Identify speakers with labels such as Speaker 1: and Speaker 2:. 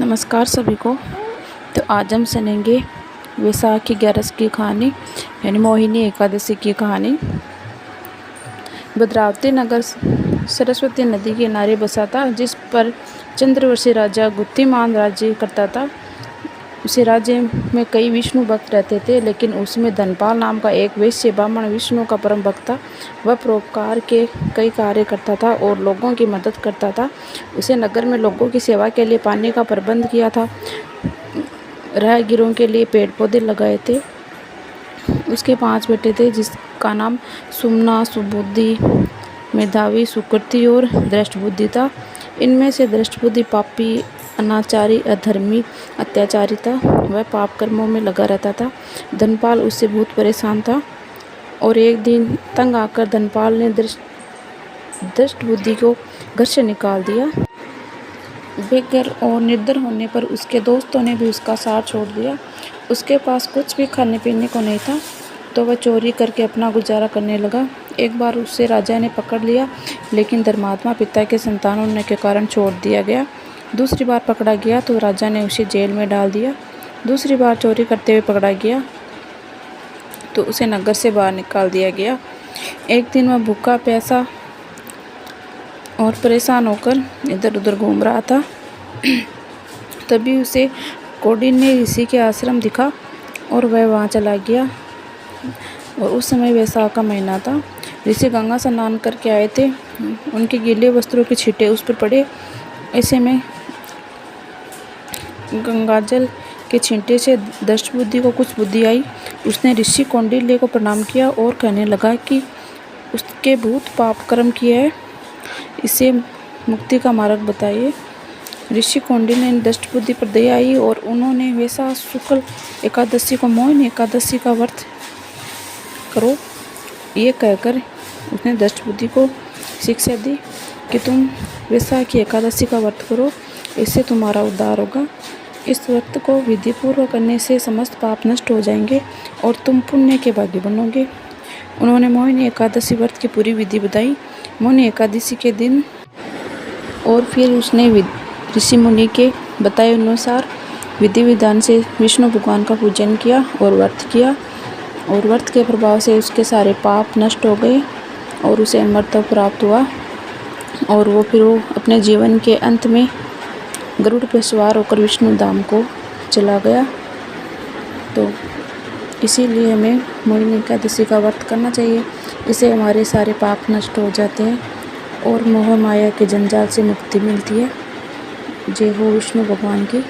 Speaker 1: नमस्कार सभी को। तो आज हम सुनेंगे वैशाख की 11 की कहानी यानी मोहिनी एकादशी की कहानी। भद्रावती नगर सरस्वती नदी के किनारे बसा था, जिस पर चंद्रवंशी राजा गुत्तिमान राज्य करता था। उसी राज्य में कई विष्णु भक्त रहते थे, लेकिन उसमें धनपाल नाम का एक वैश्य ब्राह्मण विष्णु का परम भक्त था। वह परोपकार के कई कार्य करता था और लोगों की मदद करता था। उसे नगर में लोगों की सेवा के लिए पानी का प्रबंध किया था, राहगीरों के लिए पेड़ पौधे लगाए थे। उसके 5 बेटे थे, जिसका नाम सुमना, सुबुद्धि, मेधावी, सुकृति और दृष्टबुद्धि था। इनमें से दृष्टबुद्धि पापी, अनाचारी, अधर्मी, अत्याचारी था। वह पाप कर्मों में लगा रहता था। धनपाल उससे बहुत परेशान था और एक दिन तंग आकर धनपाल ने दृष्टबुद्धि को घर से निकाल दिया। बेघर और निर्धन होने पर उसके दोस्तों ने भी उसका साथ छोड़ दिया। उसके पास कुछ भी खाने पीने को नहीं था, तो वह चोरी करके अपना गुजारा करने लगा। एक बार उसे राजा ने पकड़ लिया, लेकिन धर्मात्मा पिता के संतान होने के कारण छोड़ दिया गया। दूसरी बार पकड़ा गया तो राजा ने उसे जेल में डाल दिया। दूसरी बार चोरी करते हुए पकड़ा गया तो उसे नगर से बाहर निकाल दिया गया। एक दिन वह भूखा प्यासा और परेशान होकर इधर उधर घूम रहा था। तभी उसे कौंडिन्य ऋषि के आश्रम दिखा और वह वहाँ चला गया। और उस समय वैशाख का महीना था। ऋषि गंगा स्नान करके आए थे। उनके गीले वस्त्रों के छींटे उस पर पड़े। ऐसे में गंगाजल के छींटे से दृष्टबुद्धि को कुछ बुद्धि आई। उसने ऋषि कौंडिन्य को प्रणाम किया और कहने लगा कि उसके बहुत पाप कर्म किए हैं, इसे मुक्ति का मार्ग बताइए। ऋषि कौंडिन्य ने दृष्टबुद्धि पर दया आई और उन्होंने वैशाख शुक्ल एकादशी को मोहिनी एकादशी का व्रत करो, ये कहकर उसने दृष्टबुद्धि को शिक्षा दी कि तुम वैशाख की एकादशी का व्रत करो, इससे तुम्हारा उद्धार होगा। इस व्रत को विधिपूर्वक करने से समस्त पाप नष्ट हो जाएंगे और तुम पुण्य के भागी बनोगे। उन्होंने मोहिनी एकादशी व्रत की पूरी विधि बताई। मोहिनी एकादशी के दिन और फिर उसने ऋषि मुनि के बताए अनुसार विधि विधान से विष्णु भगवान का पूजन किया और व्रत किया, और व्रत के प्रभाव से उसके सारे पाप नष्ट हो गए और उसे अमरत्व प्राप्त हुआ। और वो अपने जीवन के अंत में गरुड़ पर सवार होकर विष्णु धाम को चला गया। तो इसीलिए हमें मोहिनी एकादशी का व्रत करना चाहिए। इससे हमारे सारे पाप नष्ट हो जाते हैं और मोह माया के जंजाल से मुक्ति मिलती है। जय हो विष्णु भगवान की।